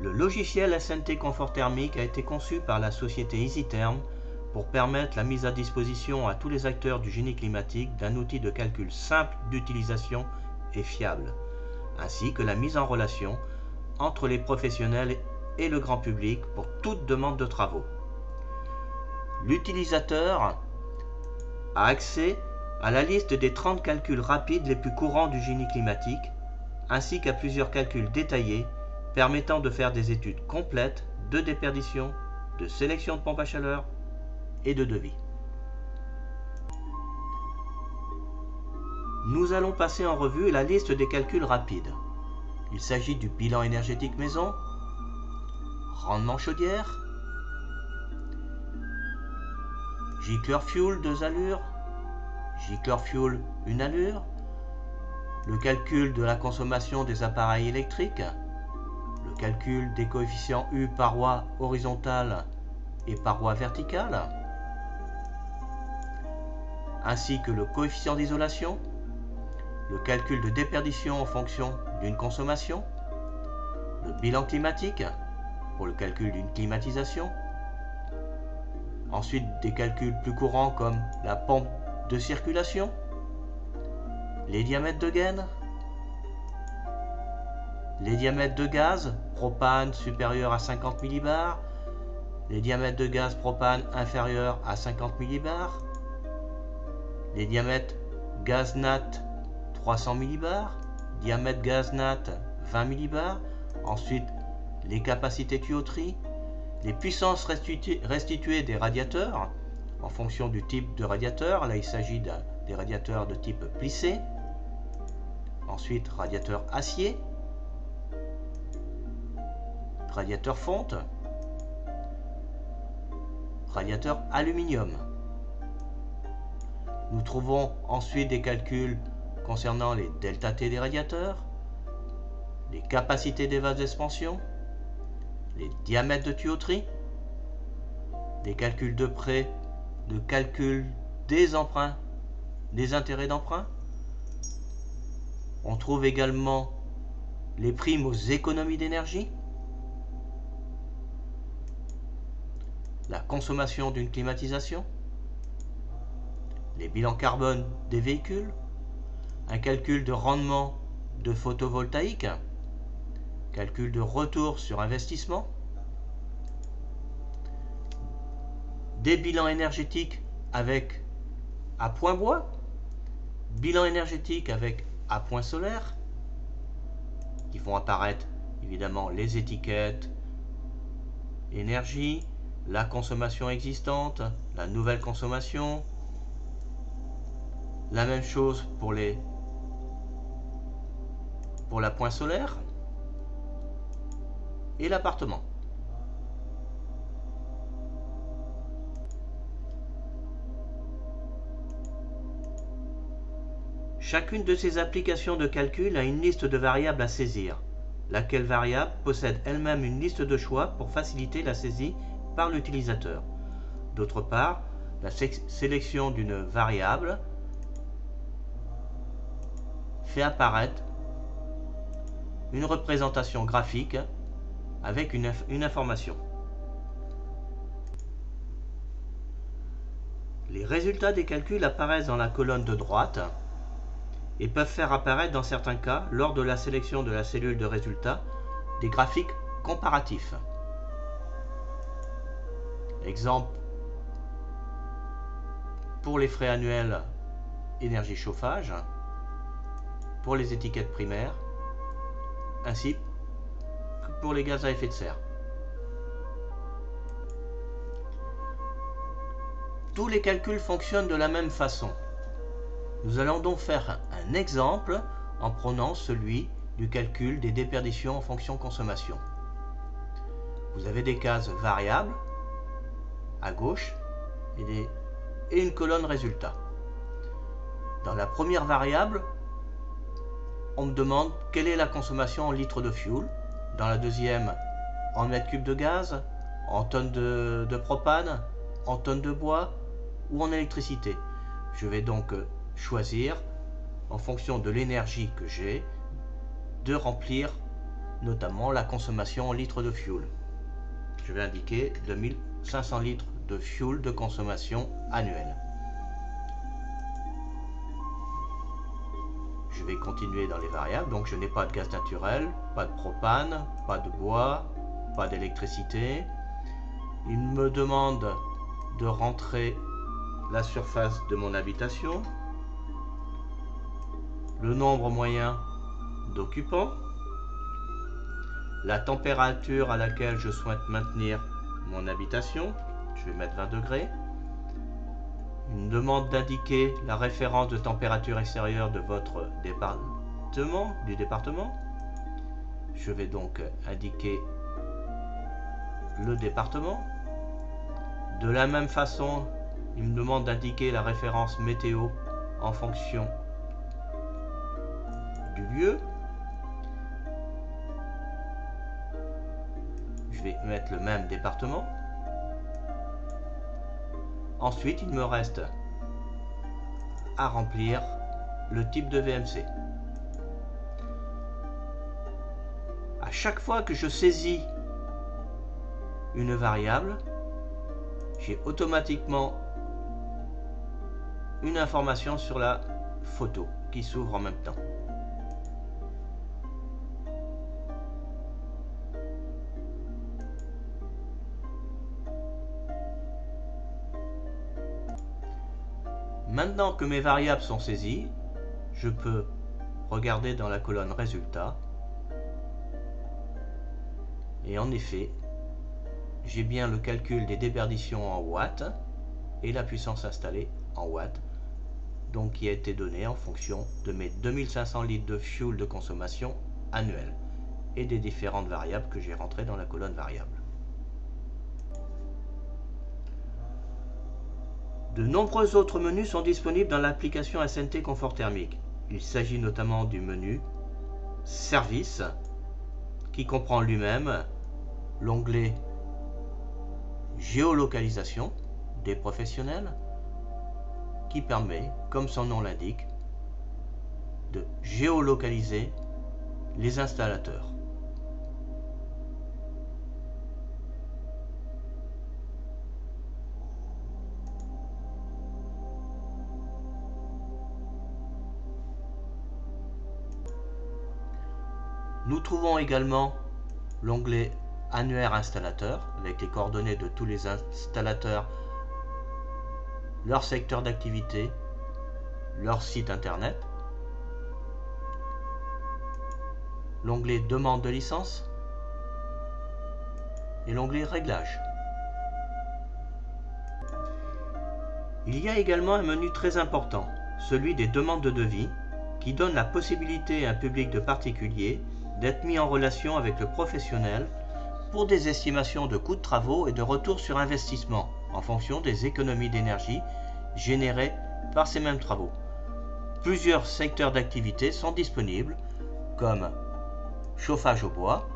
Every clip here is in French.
Le logiciel SNT Confort Thermique a été conçu par la société EasyTherm pour permettre la mise à disposition à tous les acteurs du génie climatique d'un outil de calcul simple d'utilisation et fiable, ainsi que la mise en relation entre les professionnels et le grand public pour toute demande de travaux. L'utilisateur a accès à la liste des 30 calculs rapides les plus courants du génie climatique, ainsi qu'à plusieurs calculs détaillés permettant de faire des études complètes de déperdition, de sélection de pompes à chaleur et de devis. Nous allons passer en revue la liste des calculs rapides. Il s'agit du bilan énergétique maison, rendement chaudière, gicleur fuel 2 allures, gicleur fuel 1 allure, le calcul de la consommation des appareils électriques, le calcul des coefficients U parois horizontale et parois verticale, ainsi que le coefficient d'isolation, le calcul de déperdition en fonction d'une consommation, le bilan climatique pour le calcul d'une climatisation, ensuite des calculs plus courants comme la pompe de circulation, les diamètres de gaine, les diamètres de gaz propane supérieur à 50 millibars, les diamètres de gaz propane inférieurs à 50 millibars, les diamètres gaz nat 300 millibars, diamètre gaz nat 20 millibars, ensuite les capacités tuyauterie, les puissances restituées des radiateurs en fonction du type de radiateur. Là il s'agit des radiateurs de type plissé, ensuite radiateur acier, radiateur fonte, radiateur aluminium. Nous trouvons ensuite des calculs concernant les ΔT des radiateurs, les capacités des vases d'expansion, les diamètres de tuyauterie, des calculs de prêt, de calcul des emprunts, des intérêts d'emprunt. On trouve également les primes aux économies d'énergie, la consommation d'une climatisation, les bilans carbone des véhicules, un calcul de rendement de photovoltaïque, calcul de retour sur investissement, des bilans énergétiques avec appoint bois, bilan énergétique avec appoint solaire, qui font apparaître évidemment les étiquettes, énergie, la consommation existante, la nouvelle consommation. La même chose pour l'appoint solaire et l'appartement. Chacune de ces applications de calcul a une liste de variables à saisir, laquelle variable possède elle-même une liste de choix pour faciliter la saisie par l'utilisateur. D'autre part, la sélection d'une variable fait apparaître une représentation graphique avec une information. Les résultats des calculs apparaissent dans la colonne de droite et peuvent faire apparaître dans certains cas, lors de la sélection de la cellule de résultats, des graphiques comparatifs. Exemple pour les frais annuels énergie chauffage, pour les étiquettes primaires, ainsi que pour les gaz à effet de serre. Tous les calculs fonctionnent de la même façon. Nous allons donc faire un exemple en prenant celui du calcul des déperditions en fonction consommation. Vous avez des cases variables à gauche et une colonne résultat. Dans la première variable, on me demande quelle est la consommation en litres de fuel. Dans la deuxième, en mètres cubes de gaz, en tonnes de propane, en tonnes de bois ou en électricité. Je vais donc choisir, en fonction de l'énergie que j'ai, de remplir notamment la consommation en litres de fuel. Je vais indiquer 2500 litres de fuel de consommation annuelle. Je vais continuer dans les variables, donc je n'ai pas de gaz naturel, pas de propane, pas de bois, pas d'électricité. Il me demande de rentrer la surface de mon habitation, le nombre moyen d'occupants, la température à laquelle je souhaite maintenir mon habitation, je vais mettre 20 degrés. Il me demande d'indiquer la référence de température extérieure de votre département. Je vais donc indiquer le département. De la même façon, il me demande d'indiquer la référence météo en fonction du lieu. Je vais mettre le même département. Ensuite, il me reste à remplir le type de VMC. À chaque fois que je saisis une variable, j'ai automatiquement une information sur la photo qui s'ouvre en même temps. Maintenant que mes variables sont saisies, je peux regarder dans la colonne Résultats. Et en effet, j'ai bien le calcul des déperditions en watts et la puissance installée en watts, donc qui a été donné en fonction de mes 2500 litres de fuel de consommation annuelle et des différentes variables que j'ai rentrées dans la colonne variable. De nombreux autres menus sont disponibles dans l'application SNT Confort Thermique. Il s'agit notamment du menu Service, qui comprend lui-même l'onglet Géolocalisation des professionnels, qui permet, comme son nom l'indique, de géolocaliser les installateurs. Nous trouvons également l'onglet Annuaire installateur avec les coordonnées de tous les installateurs, leur secteur d'activité, leur site internet, l'onglet Demande de licence et l'onglet Réglages. Il y a également un menu très important, celui des demandes de devis, qui donne la possibilité à un public de particuliers d'être mis en relation avec le professionnel pour des estimations de coûts de travaux et de retour sur investissement en fonction des économies d'énergie générées par ces mêmes travaux. Plusieurs secteurs d'activité sont disponibles comme chauffage au bois,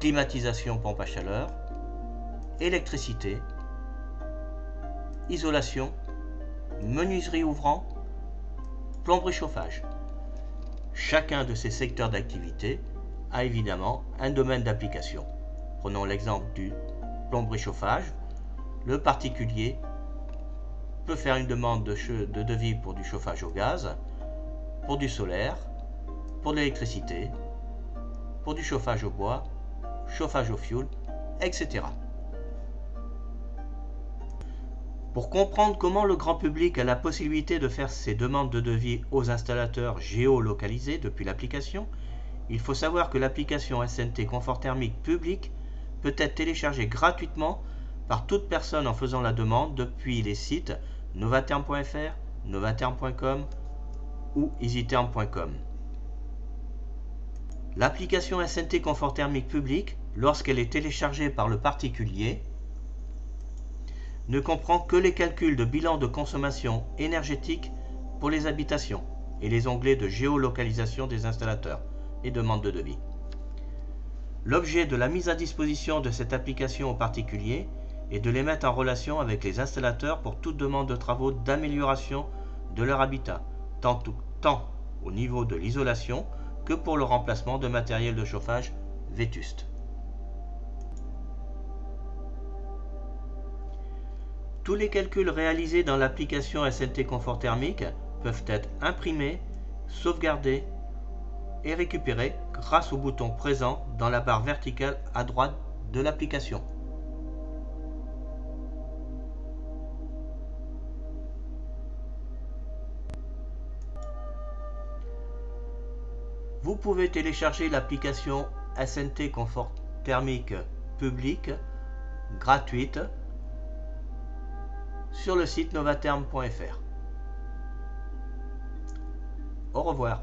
climatisation pompe à chaleur, électricité, isolation, menuiserie ouvrant, plomberie chauffage. Chacun de ces secteurs d'activité a évidemment un domaine d'application. Prenons l'exemple du plomberie chauffage. Le particulier peut faire une demande de devis pour du chauffage au gaz, pour du solaire, pour de l'électricité, pour du chauffage au bois, chauffage au fioul, etc. Pour comprendre comment le grand public a la possibilité de faire ses demandes de devis aux installateurs géolocalisés depuis l'application, il faut savoir que l'application SNT Confort Thermique public peut être téléchargée gratuitement par toute personne en faisant la demande depuis les sites novatherm.fr, novatherm.com ou easytherm.com. L'application SNT Confort Thermique public, lorsqu'elle est téléchargée par le particulier, ne comprend que les calculs de bilan de consommation énergétique pour les habitations et les onglets de géolocalisation des installateurs et demande de devis. L'objet de la mise à disposition de cette application aux particuliers est de les mettre en relation avec les installateurs pour toute demande de travaux d'amélioration de leur habitat, tant au niveau de l'isolation que pour le remplacement de matériel de chauffage vétuste. Tous les calculs réalisés dans l'application SNT Confort Thermique peuvent être imprimés, sauvegardés et récupérés grâce au bouton présent dans la barre verticale à droite de l'application. Vous pouvez télécharger l'application SNT Confort Thermique publique gratuite sur le site novatherm.fr. Au revoir.